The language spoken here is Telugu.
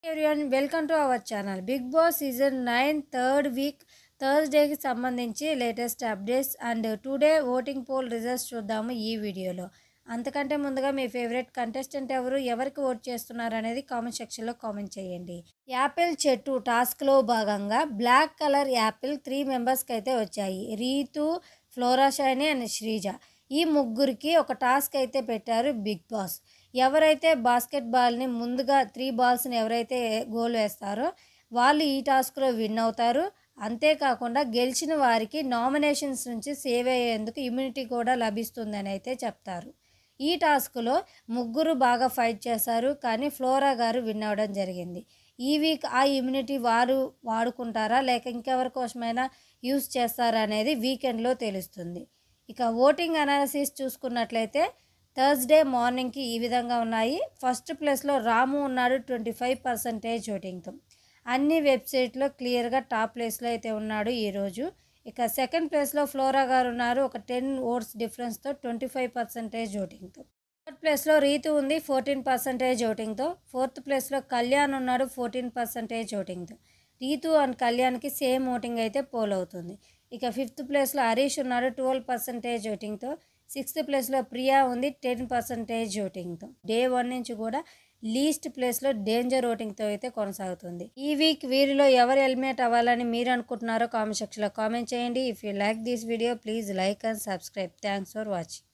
Everyone welcome to our channel. Bigg Boss season 9 third week థర్స్డేకి సంబంధించి latest updates and today voting poll results చూద్దాము ఈ వీడియోలో. అంతకంటే ముందుగా మీ ఫేవరెట్ కంటెస్టెంట్ ఎవరికి ఓట్ చేస్తున్నారు అనేది కామెంట్ సెక్షన్లో కామెంట్ చేయండి. యాపిల్ చెట్టు టాస్క్లో భాగంగా బ్లాక్ కలర్ యాపిల్ 3 మెంబర్స్కి అయితే వచ్చాయి. Ritu, Flora Shiny and Sreeja. ఈ ముగ్గురికి ఒక టాస్క్ అయితే పెట్టారు బిగ్ బాస్. ఎవరైతే బాస్కెట్బాల్ని ముందుగా 3 బాల్స్ని ఎవరైతే గోల్ వేస్తారో వాళ్ళు ఈ టాస్క్లో విన్ అవుతారు. అంతేకాకుండా గెలిచిన వారికి నామినేషన్స్ నుంచి సేవ్ అయ్యేందుకు ఇమ్యూనిటీ కూడా లభిస్తుందని అయితే చెప్తారు. ఈ టాస్క్లో ముగ్గురు బాగా ఫైట్ చేశారు, కానీ ఫ్లోరా గారు విన్ అవ్వడం జరిగింది. ఈ వీక్ ఆ ఇమ్యూనిటీ వారు వాడుకుంటారా లేక ఇంకెవరి కోసమైనా యూస్ చేస్తారా అనేది వీకెండ్లో తెలుస్తుంది. ఇక ఓటింగ్ అనాలిసిస్ చూసుకున్నట్లయితే థర్స్డే మార్నింగ్కి ఈ విధంగా ఉన్నాయి. ఫస్ట్ ప్లేస్లో రాము ఉన్నాడు 25% ఓటింగ్తో. అన్ని వెబ్సైట్లో క్లియర్గా టాప్ ప్లేస్లో అయితే ఉన్నాడు ఈరోజు. ఇక సెకండ్ ప్లేస్లో ఫ్లోరా గారు ఉన్నారు ఒక 10 ఓట్స్ డిఫరెన్స్తో 25% ఓటింగ్తో. థర్డ్ ప్లేస్లో రీతు ఉంది 14% ఓటింగ్తో. ఫోర్త్ ప్లేస్లో కళ్యాణ్ ఉన్నాడు 14% ఓటింగ్తో. రీతు అండ్ కళ్యాణ్కి సేమ్ ఓటింగ్ అయితే పోల్ అవుతుంది. ఇక ఫిఫ్త్ ప్లేస్లో హరీష్ ఉన్నాడు 12% ఓటింగ్తో. సిక్స్త్ ప్లేస్లో ప్రియా ఉంది 10% ఓటింగ్తో. డే 1 నుంచి కూడా లీస్ట్ ప్లేస్లో డేంజర్ ఓటింగ్తో అయితే కొనసాగుతుంది. ఈ వీక్ వీరిలో ఎవరు ఎలిమినేట్ అవ్వాలని మీరు అనుకుంటున్నారో కామెంట్ సెక్షన్లో కామెంట్ చేయండి. If you like this video please like and subscribe. Thanks for watching.